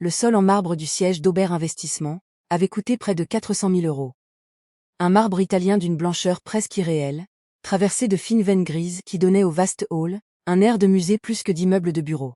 le sol en marbre du siège d'Aubert Investissement, avait coûté près de 400 000 euros. Un marbre italien d'une blancheur presque irréelle, traversé de fines veines grises qui donnaient au vaste hall un air de musée plus que d'immeuble de bureau.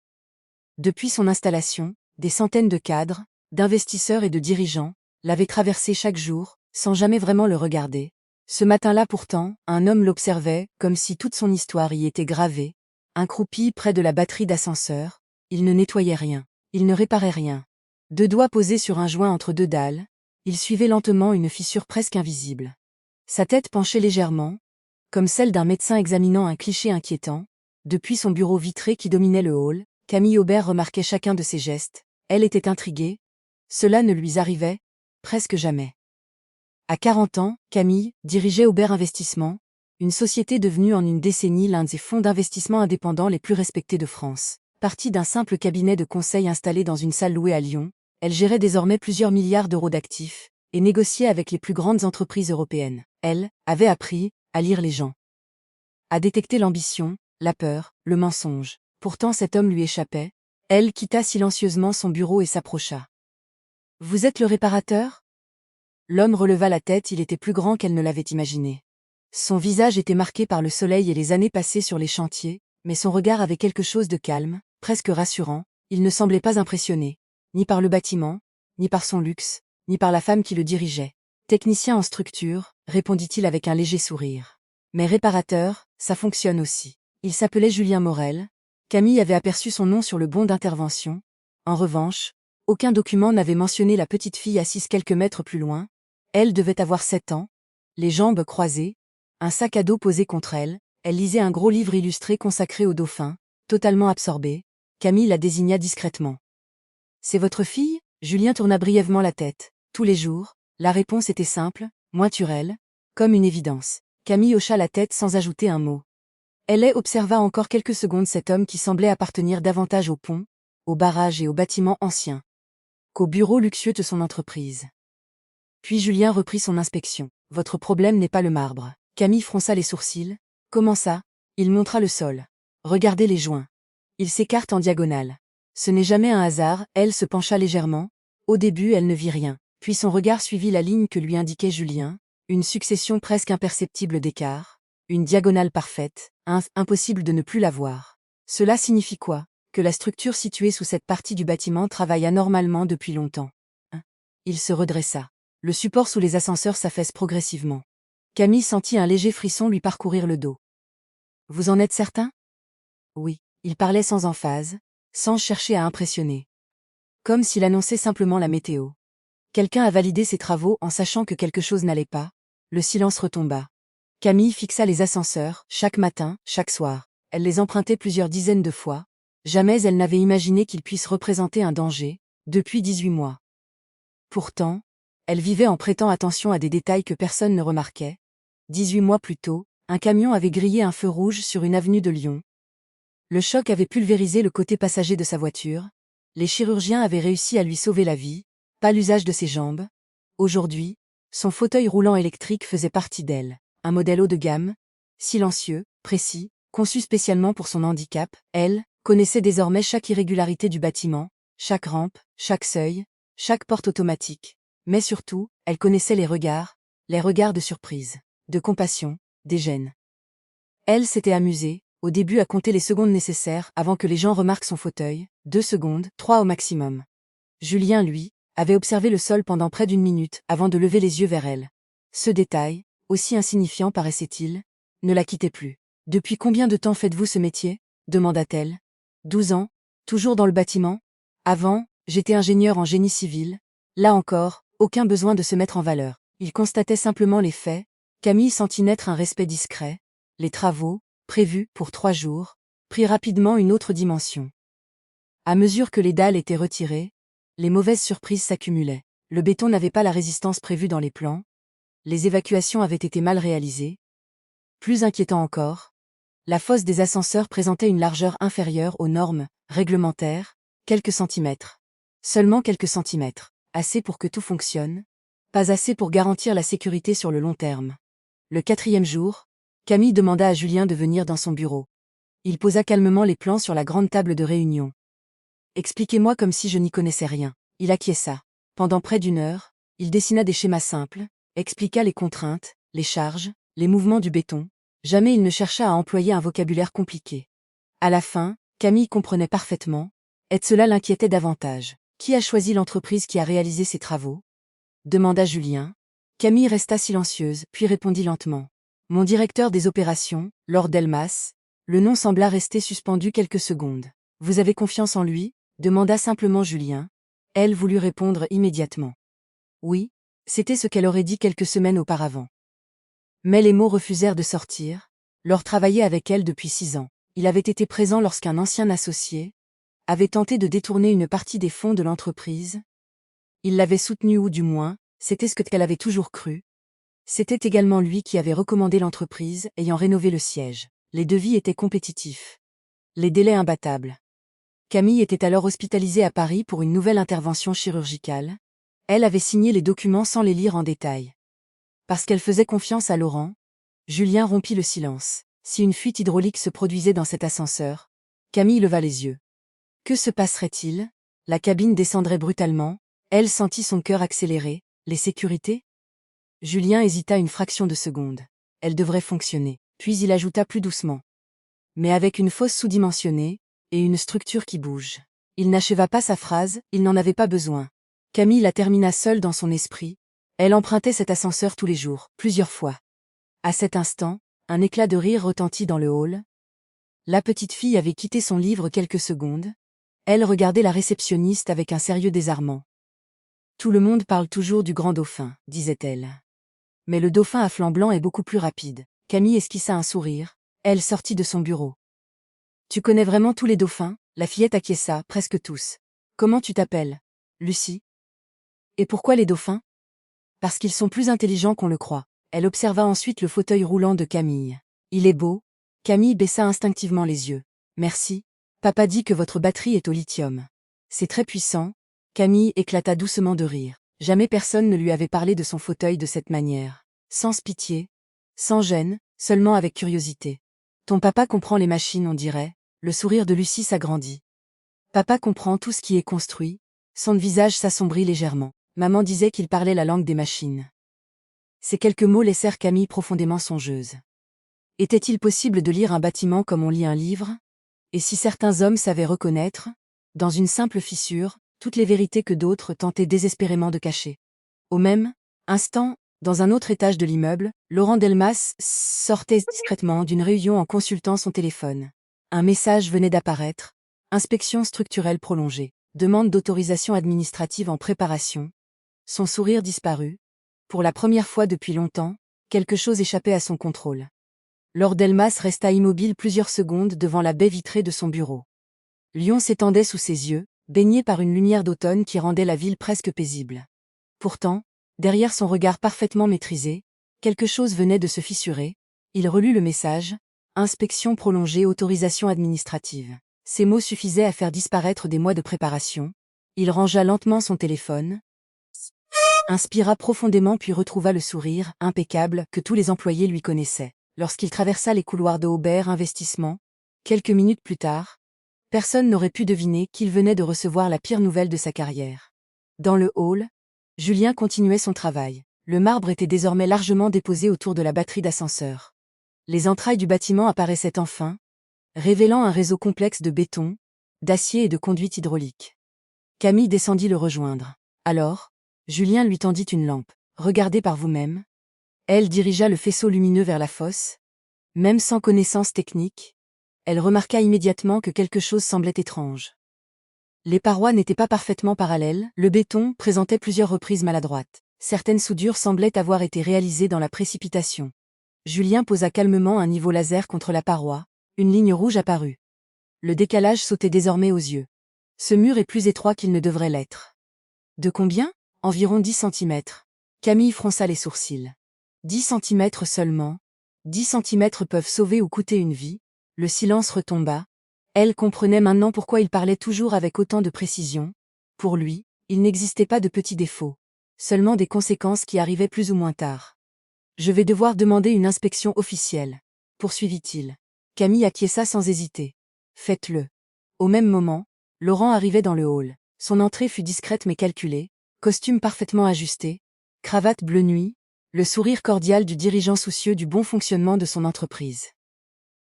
Depuis son installation, des centaines de cadres, d'investisseurs et de dirigeants l'avaient traversé chaque jour, sans jamais vraiment le regarder. Ce matin-là pourtant, un homme l'observait, comme si toute son histoire y était gravée. Accroupi près de la batterie d'ascenseur, il ne nettoyait rien, il ne réparait rien. Deux doigts posés sur un joint entre deux dalles, il suivait lentement une fissure presque invisible. Sa tête penchait légèrement, comme celle d'un médecin examinant un cliché inquiétant. Depuis son bureau vitré qui dominait le hall, Camille Aubert remarquait chacun de ses gestes. Elle était intriguée. Cela ne lui arrivait presque jamais. À 40 ans, Camille dirigeait Aubert Investissement, une société devenue en une décennie l'un des fonds d'investissement indépendants les plus respectés de France. Partie d'un simple cabinet de conseil installé dans une salle louée à Lyon, elle gérait désormais plusieurs milliards d'euros d'actifs et négociait avec les plus grandes entreprises européennes. Elle avait appris à lire les gens, à détecter l'ambition, la peur, le mensonge. Pourtant cet homme lui échappait. Elle quitta silencieusement son bureau et s'approcha. « Vous êtes le réparateur ?» L'homme releva la tête, il était plus grand qu'elle ne l'avait imaginé. Son visage était marqué par le soleil et les années passées sur les chantiers, mais son regard avait quelque chose de calme, presque rassurant. Il ne semblait pas impressionné, ni par le bâtiment, ni par son luxe, ni par la femme qui le dirigeait. « Technicien en structure », répondit-il avec un léger sourire. « Mais réparateur, ça fonctionne aussi. » Il s'appelait Julien Morel. Camille avait aperçu son nom sur le bon d'intervention. En revanche, aucun document n'avait mentionné la petite fille assise quelques mètres plus loin. Elle devait avoir 7 ans, les jambes croisées, un sac à dos posé contre elle. Elle lisait un gros livre illustré consacré au dauphin. Totalement absorbée, Camille la désigna discrètement. « C'est votre fille ?» Julien tourna brièvement la tête. Tous les jours, la réponse était simple, naturelle, comme une évidence. Camille hocha la tête sans ajouter un mot. Elle observa encore quelques secondes cet homme qui semblait appartenir davantage au pont, au barrage et aux bâtiments anciens qu'au bureau luxueux de son entreprise. Puis Julien reprit son inspection. « Votre problème n'est pas le marbre. » Camille fronça les sourcils. « Comment ça ?» Il montra le sol. « Regardez les joints. Ils s'écartent en diagonale. Ce n'est jamais un hasard. » Elle se pencha légèrement. Au début, elle ne vit rien. Puis son regard suivit la ligne que lui indiquait Julien, une succession presque imperceptible d'écarts, une diagonale parfaite, impossible de ne plus la voir. Cela signifie quoi? Que la structure située sous cette partie du bâtiment travaille anormalement depuis longtemps. Il se redressa. Le support sous les ascenseurs s'affaisse progressivement. Camille sentit un léger frisson lui parcourir le dos. « Vous en êtes certain ?» Oui, il parlait sans emphase, sans chercher à impressionner. Comme s'il annonçait simplement la météo. Quelqu'un a validé ses travaux en sachant que quelque chose n'allait pas. Le silence retomba. Camille fixa les ascenseurs, chaque matin, chaque soir. Elle les empruntait plusieurs dizaines de fois. Jamais elle n'avait imaginé qu'ils puissent représenter un danger, depuis 18 mois. Pourtant, elle vivait en prêtant attention à des détails que personne ne remarquait. 18 mois plus tôt, un camion avait grillé un feu rouge sur une avenue de Lyon. Le choc avait pulvérisé le côté passager de sa voiture. Les chirurgiens avaient réussi à lui sauver la vie, pas l'usage de ses jambes. Aujourd'hui, son fauteuil roulant électrique faisait partie d'elle. Un modèle haut de gamme, silencieux, précis, conçu spécialement pour son handicap. Elle connaissait désormais chaque irrégularité du bâtiment, chaque rampe, chaque seuil, chaque porte automatique. Mais surtout, elle connaissait les regards de surprise, de compassion, des gênes. Elle s'était amusée, au début à compter les secondes nécessaires avant que les gens remarquent son fauteuil, 2 secondes, 3 au maximum. Julien, lui, avait observé le sol pendant près d'1 minute avant de lever les yeux vers elle. Ce détail, aussi insignifiant paraissait-il, ne la quittait plus. « Depuis combien de temps faites-vous ce métier ?» demanda-t-elle. 12 ans, toujours dans le bâtiment. Avant, j'étais ingénieur en génie civil. Là encore, aucun besoin de se mettre en valeur. Il constatait simplement les faits. Camille sentit naître un respect discret. Les travaux, prévus pour 3 jours, prirent rapidement une autre dimension. À mesure que les dalles étaient retirées, les mauvaises surprises s'accumulaient. Le béton n'avait pas la résistance prévue dans les plans. Les évacuations avaient été mal réalisées. Plus inquiétant encore, la fosse des ascenseurs présentait une largeur inférieure aux normes réglementaires, quelques centimètres. Seulement quelques centimètres. Assez pour que tout fonctionne, pas assez pour garantir la sécurité sur le long terme. Le 4e jour, Camille demanda à Julien de venir dans son bureau. Il posa calmement les plans sur la grande table de réunion. Expliquez-moi comme si je n'y connaissais rien. Il acquiesça. Pendant près d'une heure, il dessina des schémas simples, expliqua les contraintes, les charges, les mouvements du béton. Jamais il ne chercha à employer un vocabulaire compliqué. À la fin, Camille comprenait parfaitement, et cela l'inquiétait davantage. Qui a choisi l'entreprise qui a réalisé ces travaux? Demanda Julien. Camille resta silencieuse, puis répondit lentement. Mon directeur des opérations, Lord Delmas. Le nom sembla rester suspendu quelques secondes. Vous avez confiance en lui? Demanda simplement Julien. Elle voulut répondre immédiatement. Oui, c'était ce qu'elle aurait dit quelques semaines auparavant. Mais les mots refusèrent de sortir. Lord travaillait avec elle depuis 6 ans. Il avait été présent lorsqu'un ancien associé avait tenté de détourner une partie des fonds de l'entreprise. Il l'avait soutenu ou du moins, c'était ce qu'elle avait toujours cru. C'était également lui qui avait recommandé l'entreprise, ayant rénové le siège. Les devis étaient compétitifs. Les délais imbattables. Camille était alors hospitalisée à Paris pour une nouvelle intervention chirurgicale. Elle avait signé les documents sans les lire en détail. Parce qu'elle faisait confiance à Laurent, Julien rompit le silence. Si une fuite hydraulique se produisait dans cet ascenseur, Camille leva les yeux. Que se passerait-il? La cabine descendrait brutalement. Elle sentit son cœur accélérer. Les sécurités? Julien hésita une fraction de seconde. Elle devrait fonctionner. Puis il ajouta plus doucement. Mais avec une fosse sous-dimensionnée, et une structure qui bouge. Il n'acheva pas sa phrase, il n'en avait pas besoin. Camille la termina seule dans son esprit. Elle empruntait cet ascenseur tous les jours, plusieurs fois. À cet instant, un éclat de rire retentit dans le hall. La petite fille avait quitté son livre quelques secondes. Elle regardait la réceptionniste avec un sérieux désarmant. Tout le monde parle toujours du grand dauphin, disait-elle. Mais le dauphin à flanc blanc est beaucoup plus rapide. Camille esquissa un sourire. Elle sortit de son bureau. Tu connais vraiment tous les dauphins? La fillette acquiesça, presque tous. Comment tu t'appelles? Lucie. Et pourquoi les dauphins? Parce qu'ils sont plus intelligents qu'on le croit. Elle observa ensuite le fauteuil roulant de Camille. Il est beau. Camille baissa instinctivement les yeux. Merci. Papa dit que votre batterie est au lithium. C'est très puissant. Camille éclata doucement de rire. Jamais personne ne lui avait parlé de son fauteuil de cette manière. Sans pitié, sans gêne, seulement avec curiosité. Ton papa comprend les machines, on dirait. Le sourire de Lucie s'agrandit. Papa comprend tout ce qui est construit. Son visage s'assombrit légèrement. Maman disait qu'il parlait la langue des machines. Ces quelques mots laissèrent Camille profondément songeuse. Était-il possible de lire un bâtiment comme on lit un livre? Et si certains hommes savaient reconnaître, dans une simple fissure, toutes les vérités que d'autres tentaient désespérément de cacher? Au même instant, dans un autre étage de l'immeuble, Laurent Delmas sortait discrètement d'une réunion en consultant son téléphone. Un message venait d'apparaître. Inspection structurelle prolongée. Demande d'autorisation administrative en préparation. Son sourire disparut. Pour la première fois depuis longtemps, quelque chose échappait à son contrôle. Lord Delmas resta immobile plusieurs secondes devant la baie vitrée de son bureau. Lyon s'étendait sous ses yeux, baigné par une lumière d'automne qui rendait la ville presque paisible. Pourtant, derrière son regard parfaitement maîtrisé, quelque chose venait de se fissurer. Il relut le message. Inspection prolongée, autorisation administrative. Ces mots suffisaient à faire disparaître des mois de préparation. Il rangea lentement son téléphone, inspira profondément puis retrouva le sourire impeccable que tous les employés lui connaissaient. Lorsqu'il traversa les couloirs de Aubert Investissement, quelques minutes plus tard, personne n'aurait pu deviner qu'il venait de recevoir la pire nouvelle de sa carrière. Dans le hall, Julien continuait son travail. Le marbre était désormais largement déposé autour de la batterie d'ascenseur. Les entrailles du bâtiment apparaissaient enfin, révélant un réseau complexe de béton, d'acier et de conduites hydrauliques. Camille descendit le rejoindre. Alors, Julien lui tendit une lampe. Regardez par vous-même. Elle dirigea le faisceau lumineux vers la fosse. Même sans connaissance technique, elle remarqua immédiatement que quelque chose semblait étrange. Les parois n'étaient pas parfaitement parallèles, le béton présentait plusieurs reprises maladroites. Certaines soudures semblaient avoir été réalisées dans la précipitation. Julien posa calmement un niveau laser contre la paroi. Une ligne rouge apparut. Le décalage sautait désormais aux yeux. Ce mur est plus étroit qu'il ne devrait l'être. De combien? Environ 10 centimètres. Camille fronça les sourcils. 10 centimètres seulement. 10 centimètres peuvent sauver ou coûter une vie. Le silence retomba. Elle comprenait maintenant pourquoi il parlait toujours avec autant de précision. Pour lui, il n'existait pas de petits défauts. Seulement des conséquences qui arrivaient plus ou moins tard. Je vais devoir demander une inspection officielle, poursuivit-il. Camille acquiesça sans hésiter. Faites-le. Au même moment, Laurent arrivait dans le hall. Son entrée fut discrète mais calculée, costume parfaitement ajusté, cravate bleu nuit, le sourire cordial du dirigeant soucieux du bon fonctionnement de son entreprise.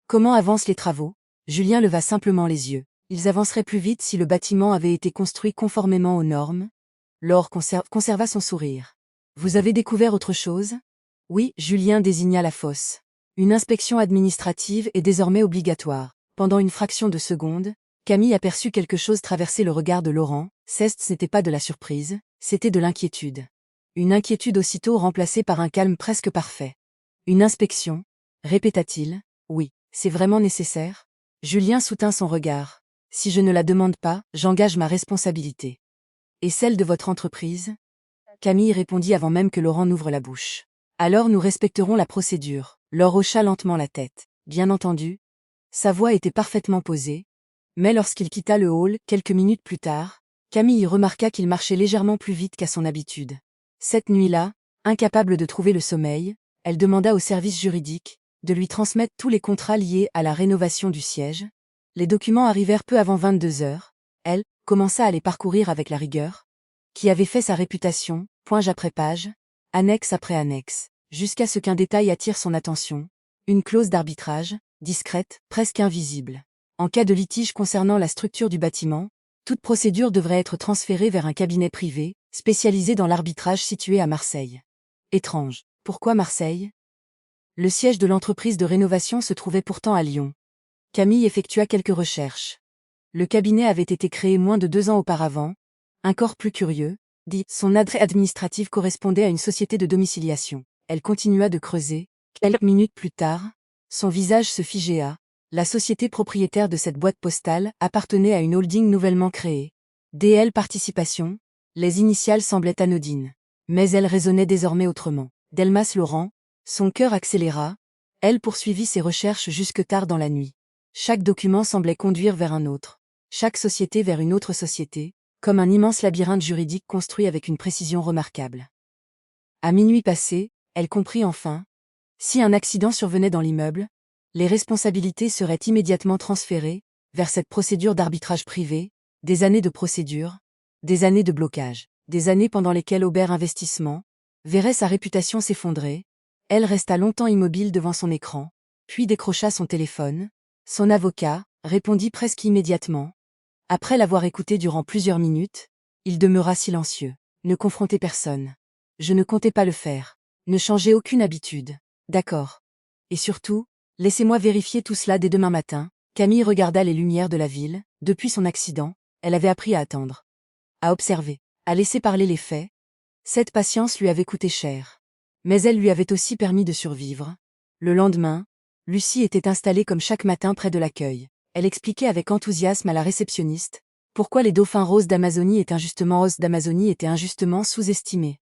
Comment avancent les travaux? Julien leva simplement les yeux. Ils avanceraient plus vite si le bâtiment avait été construit conformément aux normes. Laure conserva son sourire. Vous avez découvert autre chose? Oui, Julien désigna la fosse. Une inspection administrative est désormais obligatoire. Pendant une fraction de seconde, Camille aperçut quelque chose traverser le regard de Laurent. Ce n'était pas de la surprise, c'était de l'inquiétude. Une inquiétude aussitôt remplacée par un calme presque parfait. Une inspection? Répéta-t-il. Oui, c'est vraiment nécessaire? Julien soutint son regard. Si je ne la demande pas, j'engage ma responsabilité. Et celle de votre entreprise? Camille répondit avant même que Laurent n'ouvre la bouche. Alors nous respecterons la procédure. Laure hocha lentement la tête. Bien entendu. Sa voix était parfaitement posée. Mais lorsqu'il quitta le hall, quelques minutes plus tard, Camille remarqua qu'il marchait légèrement plus vite qu'à son habitude. Cette nuit-là, incapable de trouver le sommeil, elle demanda au service juridique de lui transmettre tous les contrats liés à la rénovation du siège. Les documents arrivèrent peu avant 22 heures. Elle commença à les parcourir avec la rigueur qui avait fait sa réputation, page après page, annexe après annexe, jusqu'à ce qu'un détail attire son attention, une clause d'arbitrage, discrète, presque invisible. En cas de litige concernant la structure du bâtiment, toute procédure devrait être transférée vers un cabinet privé, spécialisé dans l'arbitrage situé à Marseille. Étrange. Pourquoi Marseille? Le siège de l'entreprise de rénovation se trouvait pourtant à Lyon. Camille effectua quelques recherches. Le cabinet avait été créé moins de 2 ans auparavant. Encore plus curieux, dit, son adresse administrative correspondait à une société de domiciliation. Elle continua de creuser. Quelques minutes plus tard, son visage se figéa. La société propriétaire de cette boîte postale appartenait à une holding nouvellement créée. DL Participation. Les initiales semblaient anodines. Mais elles résonnaient désormais autrement. Delmas Laurent. Son cœur accéléra. Elle poursuivit ses recherches jusque tard dans la nuit. Chaque document semblait conduire vers un autre. Chaque société vers une autre société, comme un immense labyrinthe juridique construit avec une précision remarquable. À minuit passé, elle comprit enfin. Si un accident survenait dans l'immeuble, les responsabilités seraient immédiatement transférées vers cette procédure d'arbitrage privé, des années de procédure, des années de blocage, des années pendant lesquelles Aubert Investissement verrait sa réputation s'effondrer. Elle resta longtemps immobile devant son écran, puis décrocha son téléphone. Son avocat répondit presque immédiatement. Après l'avoir écouté durant plusieurs minutes, il demeura silencieux. Ne confrontez personne. Je ne comptais pas le faire. Ne changez aucune habitude. D'accord. Et surtout, laissez-moi vérifier tout cela dès demain matin. Camille regarda les lumières de la ville. Depuis son accident, elle avait appris à attendre, à observer, à laisser parler les faits. Cette patience lui avait coûté cher. Mais elle lui avait aussi permis de survivre. Le lendemain, Lucie était installée comme chaque matin près de l'accueil. Elle expliquait avec enthousiasme à la réceptionniste pourquoi les dauphins roses d'Amazonie étaient injustement sous-estimés.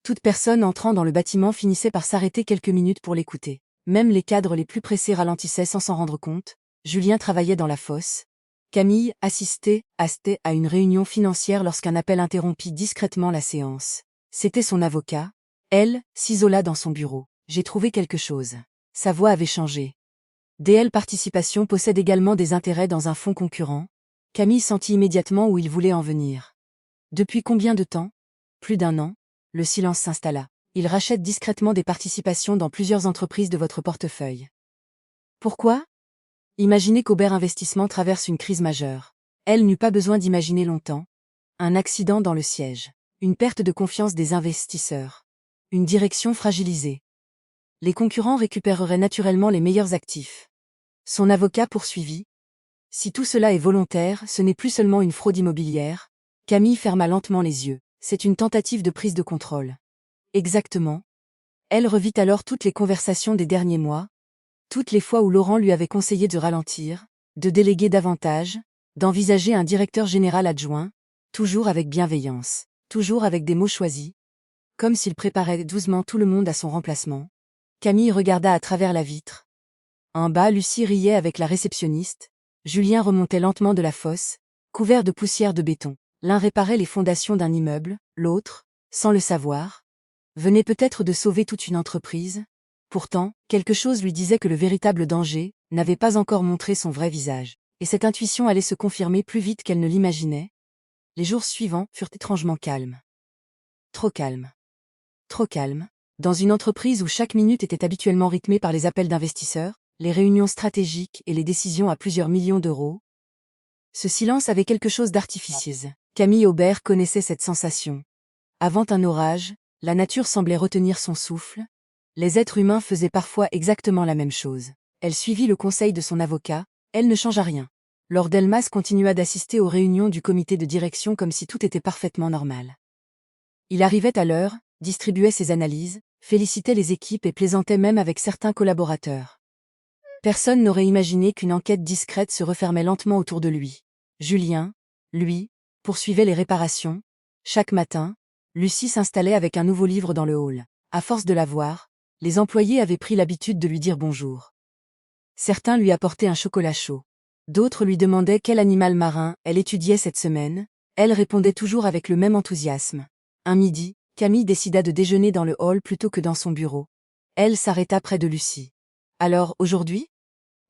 Toute personne entrant dans le bâtiment finissait par s'arrêter quelques minutes pour l'écouter. Même les cadres les plus pressés ralentissaient sans s'en rendre compte. Julien travaillait dans la fosse. Camille assistait à une réunion financière lorsqu'un appel interrompit discrètement la séance. C'était son avocat. Elle s'isola dans son bureau. J'ai trouvé quelque chose. Sa voix avait changé. DL Participation possède également des intérêts dans un fonds concurrent. Camille sentit immédiatement où il voulait en venir. Depuis combien de temps? Plus d'1 an. Le silence s'installa. Il rachète discrètement des participations dans plusieurs entreprises de votre portefeuille. Pourquoi? Imaginez qu'Aubert Investissement traverse une crise majeure. Elle n'eut pas besoin d'imaginer longtemps. Un accident dans le siège. Une perte de confiance des investisseurs. Une direction fragilisée. Les concurrents récupéreraient naturellement les meilleurs actifs. Son avocat poursuivit. Si tout cela est volontaire, ce n'est plus seulement une fraude immobilière. Camille ferma lentement les yeux. C'est une tentative de prise de contrôle. Exactement. Elle revit alors toutes les conversations des derniers mois. Toutes les fois où Laurent lui avait conseillé de ralentir, de déléguer davantage, d'envisager un directeur général adjoint, toujours avec bienveillance, toujours avec des mots choisis, comme s'il préparait doucement tout le monde à son remplacement. Camille regarda à travers la vitre. En bas, Lucie riait avec la réceptionniste. Julien remontait lentement de la fosse, couvert de poussière de béton. L'un réparait les fondations d'un immeuble, l'autre, sans le savoir, venait peut-être de sauver toute une entreprise. Pourtant, quelque chose lui disait que le véritable danger n'avait pas encore montré son vrai visage. Et cette intuition allait se confirmer plus vite qu'elle ne l'imaginait. Les jours suivants furent étrangement calmes. Trop calmes. Trop calmes. Dans une entreprise où chaque minute était habituellement rythmée par les appels d'investisseurs, les réunions stratégiques et les décisions à plusieurs millions d'euros, ce silence avait quelque chose d'artificiel. Camille Aubert connaissait cette sensation. Avant un orage, la nature semblait retenir son souffle. Les êtres humains faisaient parfois exactement la même chose. Elle suivit le conseil de son avocat, elle ne changea rien. Lord Delmas continua d'assister aux réunions du comité de direction comme si tout était parfaitement normal. Il arrivait à l'heure, distribuait ses analyses, félicitait les équipes et plaisantait même avec certains collaborateurs. Personne n'aurait imaginé qu'une enquête discrète se refermait lentement autour de lui. Julien, lui, poursuivait les réparations. Chaque matin, Lucie s'installait avec un nouveau livre dans le hall. À force de la voir, les employés avaient pris l'habitude de lui dire bonjour. Certains lui apportaient un chocolat chaud. D'autres lui demandaient quel animal marin elle étudiait cette semaine. Elle répondait toujours avec le même enthousiasme. Un midi, Camille décida de déjeuner dans le hall plutôt que dans son bureau. Elle s'arrêta près de Lucie. Alors, aujourd'hui ?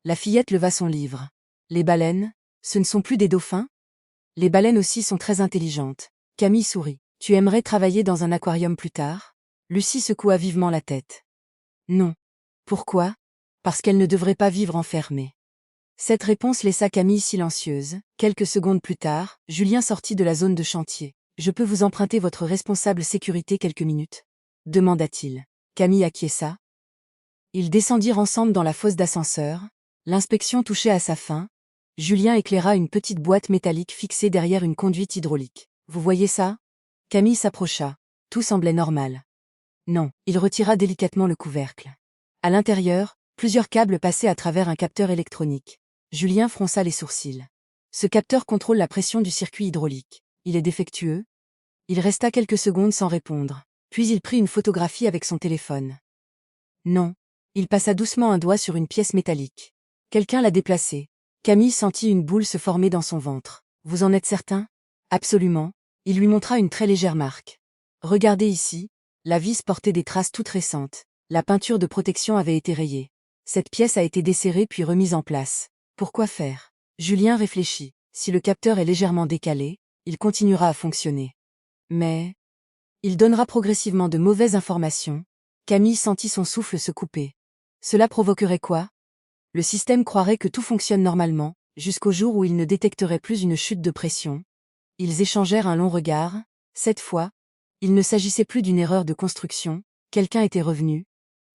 La fillette leva son livre. Les baleines, ce ne sont plus des dauphins ? Les baleines aussi sont très intelligentes. Camille sourit. Tu aimerais travailler dans un aquarium plus tard ? Lucie secoua vivement la tête. Non. Pourquoi ? Parce qu'elle ne devrait pas vivre enfermée. Cette réponse laissa Camille silencieuse. Quelques secondes plus tard, Julien sortit de la zone de chantier. Je peux vous emprunter votre responsable sécurité quelques minutes ? Demanda-t-il. Camille acquiesça. Ils descendirent ensemble dans la fosse d'ascenseur. L'inspection touchait à sa fin. Julien éclaira une petite boîte métallique fixée derrière une conduite hydraulique. Vous voyez ça ? Camille s'approcha. Tout semblait normal. Non, il retira délicatement le couvercle. À l'intérieur, plusieurs câbles passaient à travers un capteur électronique. Julien fronça les sourcils. Ce capteur contrôle la pression du circuit hydraulique. Il est défectueux ? Il resta quelques secondes sans répondre. Puis il prit une photographie avec son téléphone. Non. Il passa doucement un doigt sur une pièce métallique. Quelqu'un l'a déplacée. Camille sentit une boule se former dans son ventre. Vous en êtes certain ? Absolument. Il lui montra une très légère marque. Regardez ici. La vis portait des traces toutes récentes. La peinture de protection avait été rayée. Cette pièce a été desserrée puis remise en place. Pourquoi faire ? Julien réfléchit. Si le capteur est légèrement décalé, il continuera à fonctionner. Mais il donnera progressivement de mauvaises informations. Camille sentit son souffle se couper. Cela provoquerait quoi ? Le système croirait que tout fonctionne normalement, jusqu'au jour où il ne détecterait plus une chute de pression. Ils échangèrent un long regard. Cette fois, il ne s'agissait plus d'une erreur de construction. Quelqu'un était revenu.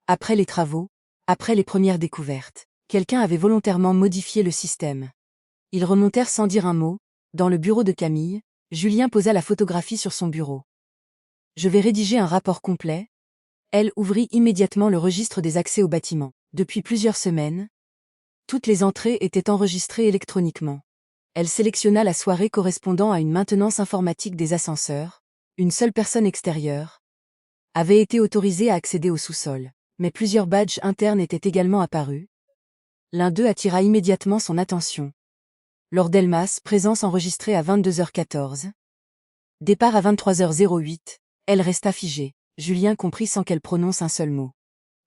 Après les travaux, après les premières découvertes, quelqu'un avait volontairement modifié le système. Ils remontèrent sans dire un mot. Dans le bureau de Camille, Julien posa la photographie sur son bureau. Je vais rédiger un rapport complet. Elle ouvrit immédiatement le registre des accès au bâtiment. Depuis plusieurs semaines, toutes les entrées étaient enregistrées électroniquement. Elle sélectionna la soirée correspondant à une maintenance informatique des ascenseurs. Une seule personne extérieure avait été autorisée à accéder au sous-sol, mais plusieurs badges internes étaient également apparus. L'un d'eux attira immédiatement son attention. Lord Delmas, présence enregistrée à 22h14. Départ à 23h08, elle resta figée. Julien comprit sans qu'elle prononce un seul mot.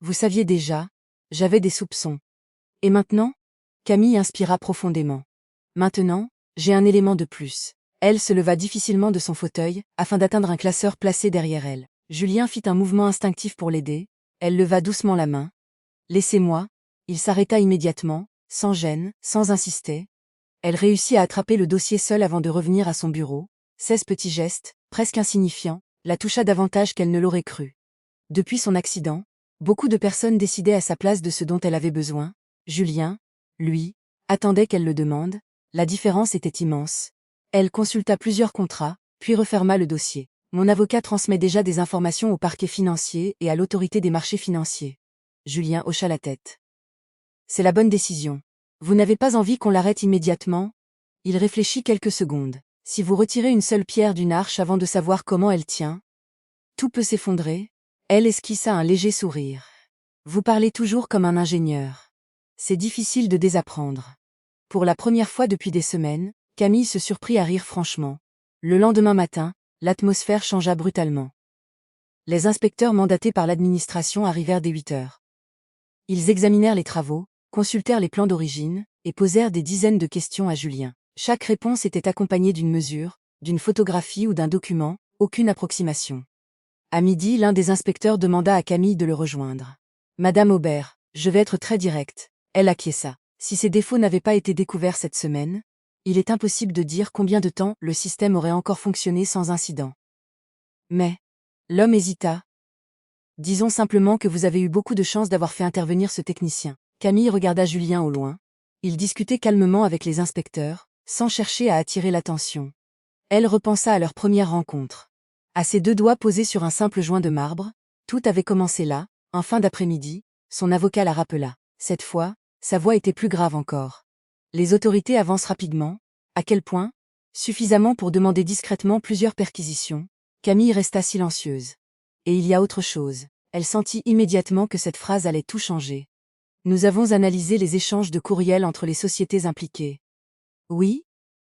Vous saviez déjà, j'avais des soupçons. Et maintenant ? Camille inspira profondément. Maintenant, j'ai un élément de plus. Elle se leva difficilement de son fauteuil, afin d'atteindre un classeur placé derrière elle. Julien fit un mouvement instinctif pour l'aider. Elle leva doucement la main. Laissez-moi. Il s'arrêta immédiatement, sans gêne, sans insister. Elle réussit à attraper le dossier seule avant de revenir à son bureau. 16 petits gestes, presque insignifiants, la toucha davantage qu'elle ne l'aurait cru. Depuis son accident, beaucoup de personnes décidaient à sa place de ce dont elle avait besoin. Julien, lui, attendait qu'elle le demande. La différence était immense. Elle consulta plusieurs contrats, puis referma le dossier. Mon avocat transmet déjà des informations au parquet financier et à l'autorité des marchés financiers. Julien hocha la tête. C'est la bonne décision. Vous n'avez pas envie qu'on l'arrête immédiatement ? Il réfléchit quelques secondes. Si vous retirez une seule pierre d'une arche avant de savoir comment elle tient, tout peut s'effondrer. Elle esquissa un léger sourire. Vous parlez toujours comme un ingénieur. C'est difficile de désapprendre. Pour la première fois depuis des semaines, Camille se surprit à rire franchement. Le lendemain matin, l'atmosphère changea brutalement. Les inspecteurs mandatés par l'administration arrivèrent dès 8h. Ils examinèrent les travaux, consultèrent les plans d'origine et posèrent des dizaines de questions à Julien. Chaque réponse était accompagnée d'une mesure, d'une photographie ou d'un document, aucune approximation. À midi, l'un des inspecteurs demanda à Camille de le rejoindre. « Madame Aubert, je vais être très direct. » Elle acquiesça. Si ces défauts n'avaient pas été découverts cette semaine, il est impossible de dire combien de temps le système aurait encore fonctionné sans incident. Mais l'homme hésita. « Disons simplement que vous avez eu beaucoup de chance d'avoir fait intervenir ce technicien. » Camille regarda Julien au loin. Il discutait calmement avec les inspecteurs, sans chercher à attirer l'attention. Elle repensa à leur première rencontre. À ses deux doigts posés sur un simple joint de marbre, tout avait commencé là, en fin d'après-midi, son avocat la rappela. Cette fois, sa voix était plus grave encore. Les autorités avancent rapidement. À quel point? Suffisamment pour demander discrètement plusieurs perquisitions. Camille resta silencieuse. Et il y a autre chose. Elle sentit immédiatement que cette phrase allait tout changer. Nous avons analysé les échanges de courriels entre les sociétés impliquées. Oui?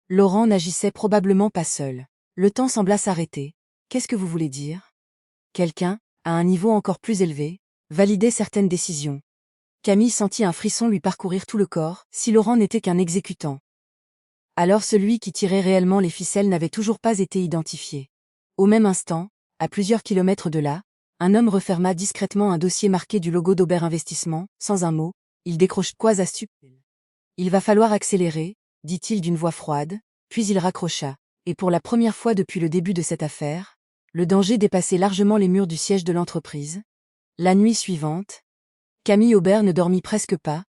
Laurent n'agissait probablement pas seul. Le temps sembla s'arrêter. Qu'est-ce que vous voulez dire? Quelqu'un, à un niveau encore plus élevé, validait certaines décisions. Camille sentit un frisson lui parcourir tout le corps, si Laurent n'était qu'un exécutant. Alors celui qui tirait réellement les ficelles n'avait toujours pas été identifié. Au même instant, à plusieurs kilomètres de là, un homme referma discrètement un dossier marqué du logo d'Aubert Investissement, sans un mot, il décroche quoi à stupide. Il va falloir accélérer, dit-il d'une voix froide, puis il raccrocha. Et pour la première fois depuis le début de cette affaire, le danger dépassait largement les murs du siège de l'entreprise. La nuit suivante, Camille Aubert ne dormit presque pas.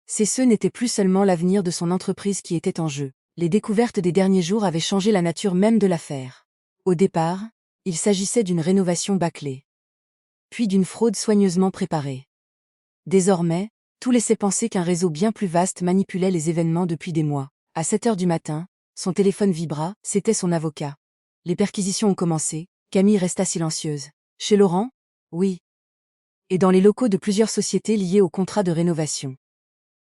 Ce n'était plus seulement l'avenir de son entreprise qui était en jeu. Les découvertes des derniers jours avaient changé la nature même de l'affaire. Au départ, il s'agissait d'une rénovation bâclée. Puis d'une fraude soigneusement préparée. Désormais, tout laissait penser qu'un réseau bien plus vaste manipulait les événements depuis des mois. À 7 heures du matin, son téléphone vibra, c'était son avocat. Les perquisitions ont commencé, Camille resta silencieuse. Chez Laurent? Oui. Et dans les locaux de plusieurs sociétés liées au contrat de rénovation.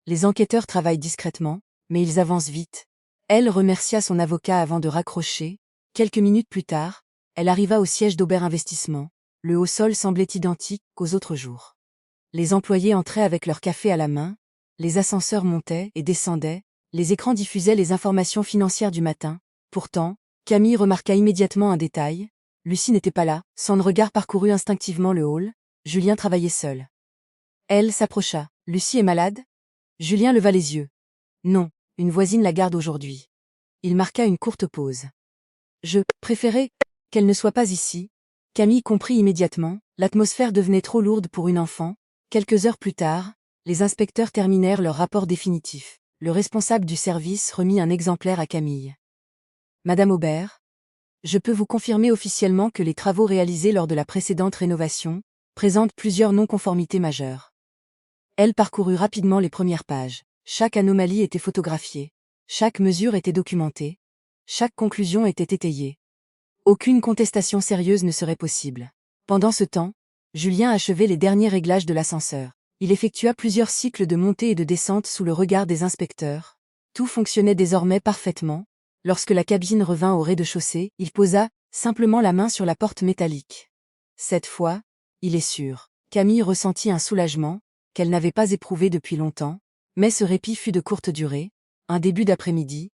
Les enquêteurs travaillent discrètement, mais ils avancent vite. Elle remercia son avocat avant de raccrocher. Quelques minutes plus tard, elle arriva au siège d'Aubert Investissement. Le haut-sol semblait identique qu'aux autres jours. Les employés entraient avec leur café à la main, les ascenseurs montaient et descendaient, les écrans diffusaient les informations financières du matin. Pourtant, Camille remarqua immédiatement un détail. Lucie n'était pas là, son regard parcourut instinctivement le hall. Julien travaillait seul. Elle s'approcha. « Lucie est malade ?» Julien leva les yeux. « Non, une voisine la garde aujourd'hui. » Il marqua une courte pause. « Je préférais qu'elle ne soit pas ici. » Camille comprit immédiatement, l'atmosphère devenait trop lourde pour une enfant. Quelques heures plus tard, les inspecteurs terminèrent leur rapport définitif. Le responsable du service remit un exemplaire à Camille. « Madame Aubert, je peux vous confirmer officiellement que les travaux réalisés lors de la précédente rénovation présentent plusieurs non-conformités majeures. » Elle parcourut rapidement les premières pages. Chaque anomalie était photographiée. Chaque mesure était documentée. Chaque conclusion était étayée. Aucune contestation sérieuse ne serait possible. Pendant ce temps, Julien achevait les derniers réglages de l'ascenseur. Il effectua plusieurs cycles de montée et de descente sous le regard des inspecteurs. Tout fonctionnait désormais parfaitement. Lorsque la cabine revint au rez-de-chaussée, il posa simplement la main sur la porte métallique. Cette fois, il est sûr. Camille ressentit un soulagement qu'elle n'avait pas éprouvé depuis longtemps, mais ce répit fut de courte durée. Un début d'après-midi,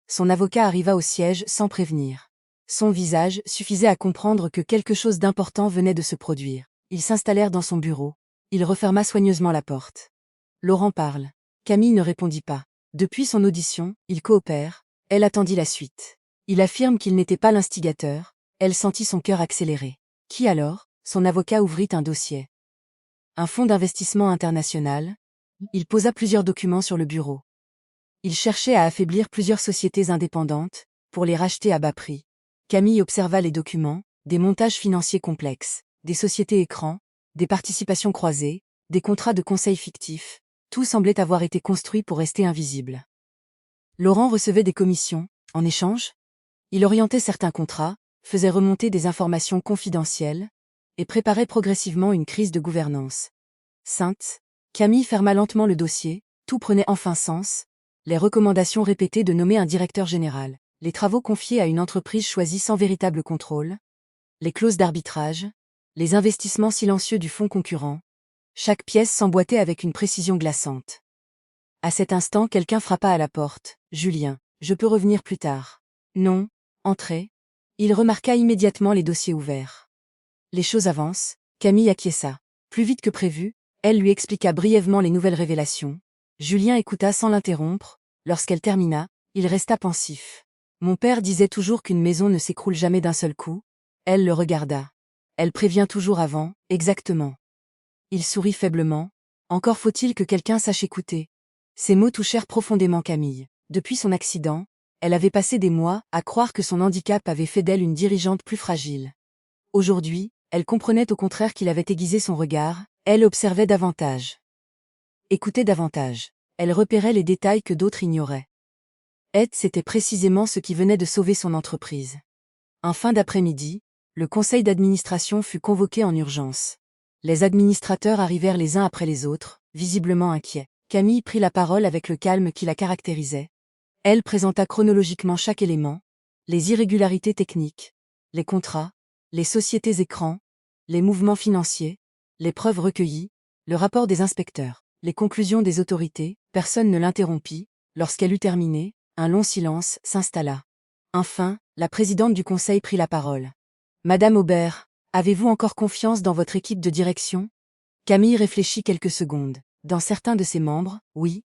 son avocat arriva au siège sans prévenir. Son visage suffisait à comprendre que quelque chose d'important venait de se produire. Ils s'installèrent dans son bureau. Il referma soigneusement la porte. Laurent parle. Camille ne répondit pas. Depuis son audition, il coopère. Elle attendit la suite. Il affirme qu'il n'était pas l'instigateur. Elle sentit son cœur accélérer. Qui alors? Son avocat ouvrit un dossier. Un fonds d'investissement international. Il posa plusieurs documents sur le bureau. Il cherchait à affaiblir plusieurs sociétés indépendantes, pour les racheter à bas prix. Camille observa les documents, des montages financiers complexes, des sociétés écrans, des participations croisées, des contrats de conseil fictifs. Tout semblait avoir été construit pour rester invisible. Laurent recevait des commissions, en échange. Il orientait certains contrats, faisait remonter des informations confidentielles, et préparait progressivement une crise de gouvernance. Sainte, Camille ferma lentement le dossier, tout prenait enfin sens. Les recommandations répétées de nommer un directeur général, les travaux confiés à une entreprise choisie sans véritable contrôle, les clauses d'arbitrage, les investissements silencieux du fonds concurrent. Chaque pièce s'emboîtait avec une précision glaçante. À cet instant, quelqu'un frappa à la porte. « Julien, je peux revenir plus tard. »« Non, entrez. » Il remarqua immédiatement les dossiers ouverts. Les choses avancent, Camille acquiesça. Plus vite que prévu, elle lui expliqua brièvement les nouvelles révélations. Julien écouta sans l'interrompre. Lorsqu'elle termina, il resta pensif. Mon père disait toujours qu'une maison ne s'écroule jamais d'un seul coup. Elle le regarda. Elle prévient toujours avant, exactement. Il sourit faiblement. Encore faut-il que quelqu'un sache écouter. Ces mots touchèrent profondément Camille. Depuis son accident, elle avait passé des mois à croire que son handicap avait fait d'elle une dirigeante plus fragile. Aujourd'hui, elle comprenait au contraire qu'il avait aiguisé son regard, elle observait davantage. Écoutait davantage. Elle repérait les détails que d'autres ignoraient. C'était précisément ce qui venait de sauver son entreprise. En fin d'après-midi, le conseil d'administration fut convoqué en urgence. Les administrateurs arrivèrent les uns après les autres, visiblement inquiets. Camille prit la parole avec le calme qui la caractérisait. Elle présenta chronologiquement chaque élément, les irrégularités techniques, les contrats, les sociétés écrans, les mouvements financiers, les preuves recueillies, le rapport des inspecteurs, les conclusions des autorités. Personne ne l'interrompit. Lorsqu'elle eut terminé, un long silence s'installa. Enfin, la présidente du conseil prit la parole. « Madame Aubert, avez-vous encore confiance dans votre équipe de direction ?» Camille réfléchit quelques secondes. Dans certains de ses membres, oui.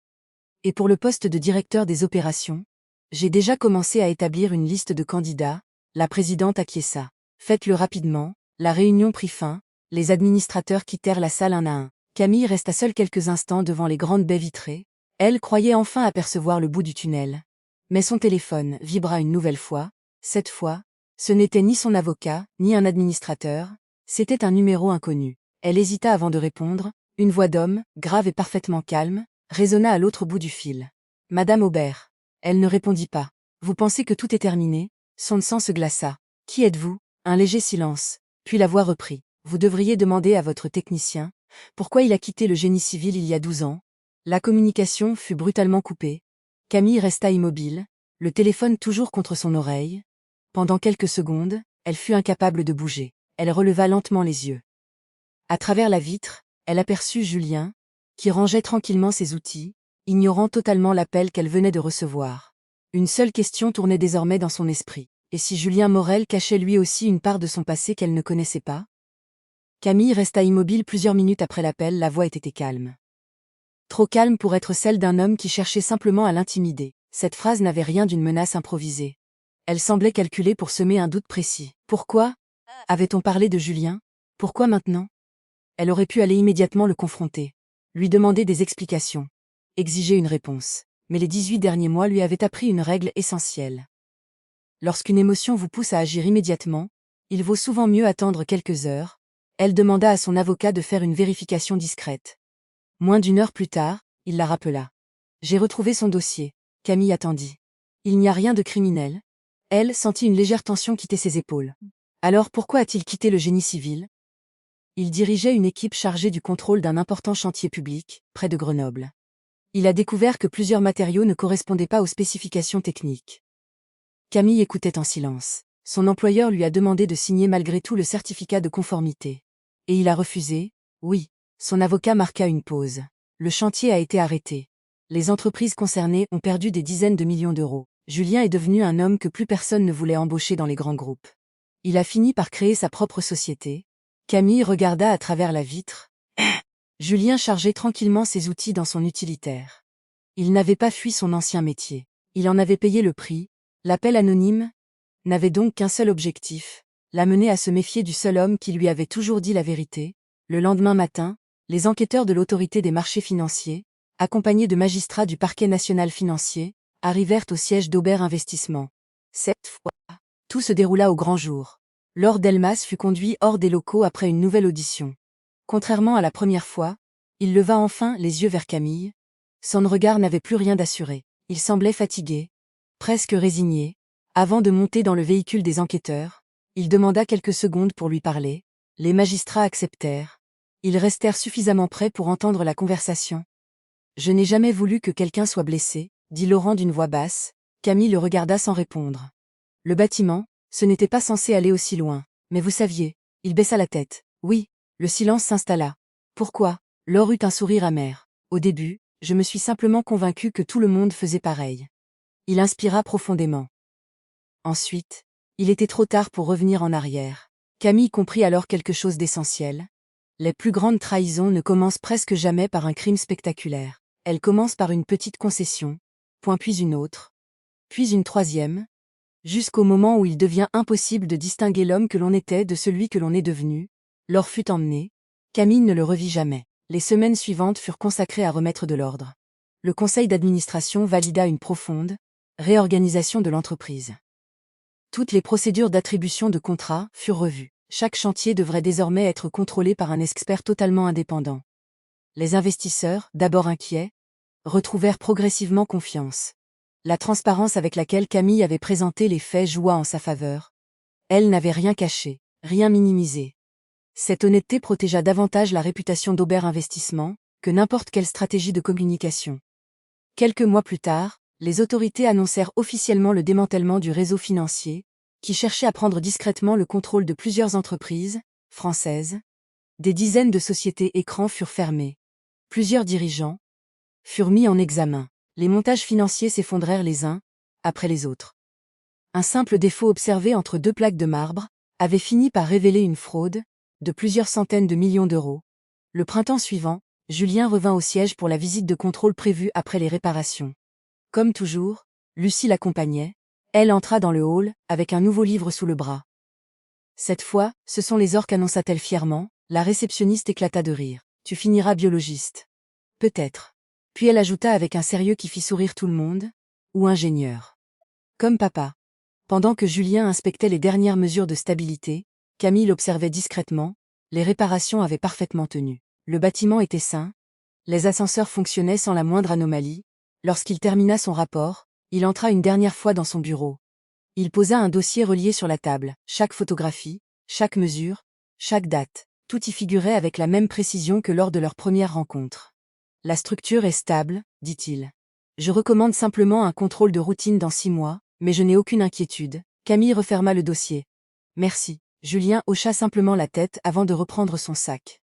Et pour le poste de directeur des opérations, j'ai déjà commencé à établir une liste de candidats. La présidente acquiesça. Faites-le rapidement. La réunion prit fin. Les administrateurs quittèrent la salle un à un. Camille resta seule quelques instants devant les grandes baies vitrées. Elle croyait enfin apercevoir le bout du tunnel. Mais son téléphone vibra une nouvelle fois. Cette fois, ce n'était ni son avocat, ni un administrateur, c'était un numéro inconnu. Elle hésita avant de répondre. Une voix d'homme, grave et parfaitement calme, résonna à l'autre bout du fil. « Madame Aubert. » Elle ne répondit pas. « Vous pensez que tout est terminé ?» Son sang se glaça. « Qui êtes-vous » Un léger silence. Puis la voix reprit. « Vous devriez demander à votre technicien pourquoi il a quitté le génie civil il y a 12 ans. » La communication fut brutalement coupée. Camille resta immobile, le téléphone toujours contre son oreille. Pendant quelques secondes, elle fut incapable de bouger. Elle releva lentement les yeux. À travers la vitre, elle aperçut Julien, qui rangeait tranquillement ses outils, ignorant totalement l'appel qu'elle venait de recevoir. Une seule question tournait désormais dans son esprit. Et si Julien Morel cachait lui aussi une part de son passé qu'elle ne connaissait pas? Camille resta immobile plusieurs minutes après l'appel, la voix était calme. Trop calme pour être celle d'un homme qui cherchait simplement à l'intimider. Cette phrase n'avait rien d'une menace improvisée. Elle semblait calculée pour semer un doute précis. Pourquoi avait-on parlé de Julien? Pourquoi maintenant? Elle aurait pu aller immédiatement le confronter, lui demander des explications, exiger une réponse. Mais les 18 derniers mois lui avaient appris une règle essentielle. Lorsqu'une émotion vous pousse à agir immédiatement, il vaut souvent mieux attendre quelques heures. Elle demanda à son avocat de faire une vérification discrète. Moins d'une heure plus tard, il la rappela. « J'ai retrouvé son dossier. » Camille attendit. « Il n'y a rien de criminel. » Elle sentit une légère tension quitter ses épaules. Alors pourquoi a-t-il quitté le génie civil? Il dirigeait une équipe chargée du contrôle d'un important chantier public, près de Grenoble. Il a découvert que plusieurs matériaux ne correspondaient pas aux spécifications techniques. Camille écoutait en silence. Son employeur lui a demandé de signer malgré tout le certificat de conformité. Et il a refusé? Oui. Son avocat marqua une pause. Le chantier a été arrêté. Les entreprises concernées ont perdu des dizaines de millions d'euros. Julien est devenu un homme que plus personne ne voulait embaucher dans les grands groupes. Il a fini par créer sa propre société. Camille regarda à travers la vitre. Julien chargeait tranquillement ses outils dans son utilitaire. Il n'avait pas fui son ancien métier. Il en avait payé le prix. L'appel anonyme n'avait donc qu'un seul objectif, l'amener à se méfier du seul homme qui lui avait toujours dit la vérité. Le lendemain matin, les enquêteurs de l'autorité des marchés financiers, accompagnés de magistrats du parquet national financier, arrivèrent au siège d'Aubert Investissement. Cette fois, tout se déroula au grand jour. Lord Delmas fut conduit hors des locaux après une nouvelle audition. Contrairement à la première fois, il leva enfin les yeux vers Camille. Son regard n'avait plus rien d'assuré. Il semblait fatigué, presque résigné. Avant de monter dans le véhicule des enquêteurs, il demanda quelques secondes pour lui parler. Les magistrats acceptèrent. Ils restèrent suffisamment près pour entendre la conversation. « Je n'ai jamais voulu que quelqu'un soit blessé, » dit Laurent d'une voix basse. Camille le regarda sans répondre. Le bâtiment, ce n'était pas censé aller aussi loin. Mais vous saviez. Il baissa la tête. Oui. Le silence s'installa. Pourquoi? Laure eut un sourire amer. Au début, je me suis simplement convaincu que tout le monde faisait pareil. Il inspira profondément. Ensuite, il était trop tard pour revenir en arrière. Camille comprit alors quelque chose d'essentiel. Les plus grandes trahisons ne commencent presque jamais par un crime spectaculaire. Elles commencent par une petite concession, puis une autre, puis une troisième, jusqu'au moment où il devient impossible de distinguer l'homme que l'on était de celui que l'on est devenu. L'or fut emmené. Camille ne le revit jamais. Les semaines suivantes furent consacrées à remettre de l'ordre. Le conseil d'administration valida une profonde réorganisation de l'entreprise. Toutes les procédures d'attribution de contrats furent revues. Chaque chantier devrait désormais être contrôlé par un expert totalement indépendant. Les investisseurs, d'abord inquiets, retrouvèrent progressivement confiance. La transparence avec laquelle Camille avait présenté les faits joua en sa faveur. Elle n'avait rien caché, rien minimisé. Cette honnêteté protégea davantage la réputation d'Aubert Investissement que n'importe quelle stratégie de communication. Quelques mois plus tard, les autorités annoncèrent officiellement le démantèlement du réseau financier, qui cherchait à prendre discrètement le contrôle de plusieurs entreprises françaises. Des dizaines de sociétés écrans furent fermées. Plusieurs dirigeants furent mis en examen. Les montages financiers s'effondrèrent les uns après les autres. Un simple défaut observé entre deux plaques de marbre avait fini par révéler une fraude de plusieurs centaines de millions d'euros. Le printemps suivant, Julien revint au siège pour la visite de contrôle prévue après les réparations. Comme toujours, Lucie l'accompagnait. Elle entra dans le hall, avec un nouveau livre sous le bras. Cette fois, ce sont les orques, annonça-t-elle fièrement. La réceptionniste éclata de rire. Tu finiras biologiste. Peut-être. Puis elle ajouta avec un sérieux qui fit sourire tout le monde. Ou ingénieur. Comme papa. Pendant que Julien inspectait les dernières mesures de stabilité, Camille l'observait discrètement. Les réparations avaient parfaitement tenu. Le bâtiment était sain. Les ascenseurs fonctionnaient sans la moindre anomalie. Lorsqu'il termina son rapport, il entra une dernière fois dans son bureau. Il posa un dossier relié sur la table. Chaque photographie, chaque mesure, chaque date. Tout y figurait avec la même précision que lors de leur première rencontre. La structure est stable, dit-il. Je recommande simplement un contrôle de routine dans 6 mois, mais je n'ai aucune inquiétude. Camille referma le dossier. Merci. Julien hocha simplement la tête avant de reprendre son sac.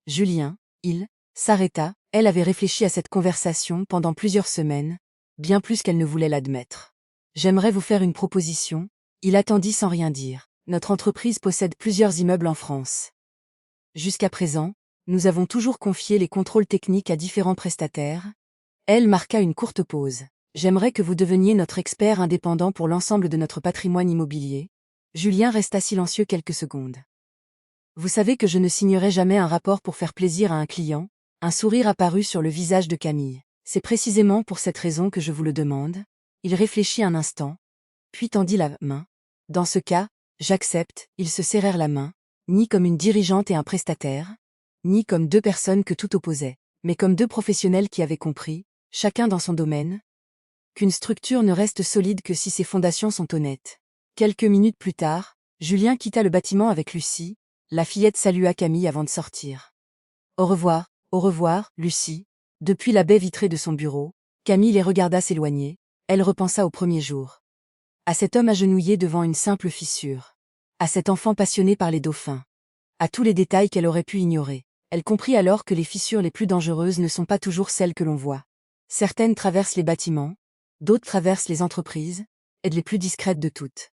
Julien, il s'arrêta. Elle avait réfléchi à cette conversation pendant plusieurs semaines, bien plus qu'elle ne voulait l'admettre. J'aimerais vous faire une proposition. Il attendit sans rien dire. Notre entreprise possède plusieurs immeubles en France. Jusqu'à présent, nous avons toujours confié les contrôles techniques à différents prestataires. Elle marqua une courte pause. J'aimerais que vous deveniez notre expert indépendant pour l'ensemble de notre patrimoine immobilier. Julien resta silencieux quelques secondes. Vous savez que je ne signerai jamais un rapport pour faire plaisir à un client. Un sourire apparut sur le visage de Camille. C'est précisément pour cette raison que je vous le demande. Il réfléchit un instant, puis tendit la main. Dans ce cas, j'accepte. Ils se serrèrent la main, ni comme une dirigeante et un prestataire, ni comme deux personnes que tout opposait, mais comme deux professionnels qui avaient compris, chacun dans son domaine, qu'une structure ne reste solide que si ses fondations sont honnêtes. Quelques minutes plus tard, Julien quitta le bâtiment avec Lucie. La fillette salua Camille avant de sortir. Au revoir, Lucie. Depuis la baie vitrée de son bureau, Camille les regarda s'éloigner. Elle repensa au premier jour. À cet homme agenouillé devant une simple fissure. À cet enfant passionné par les dauphins. À tous les détails qu'elle aurait pu ignorer. Elle comprit alors que les fissures les plus dangereuses ne sont pas toujours celles que l'on voit. Certaines traversent les bâtiments, d'autres traversent les entreprises, et les plus discrètes de toutes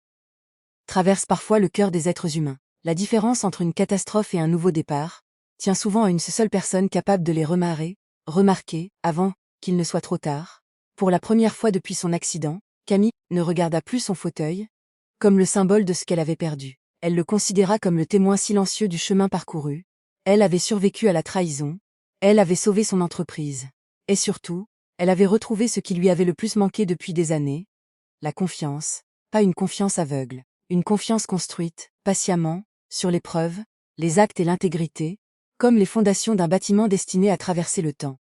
traversent parfois le cœur des êtres humains. La différence entre une catastrophe et un nouveau départ tient souvent à une seule personne capable de les remarquer, avant qu'il ne soit trop tard. Pour la première fois depuis son accident, Camille ne regarda plus son fauteuil comme le symbole de ce qu'elle avait perdu. Elle le considéra comme le témoin silencieux du chemin parcouru. Elle avait survécu à la trahison. Elle avait sauvé son entreprise. Et surtout, elle avait retrouvé ce qui lui avait le plus manqué depuis des années. La confiance. Pas une confiance aveugle. Une confiance construite, patiemment, sur les preuves, les actes et l'intégrité, comme les fondations d'un bâtiment destiné à traverser le temps.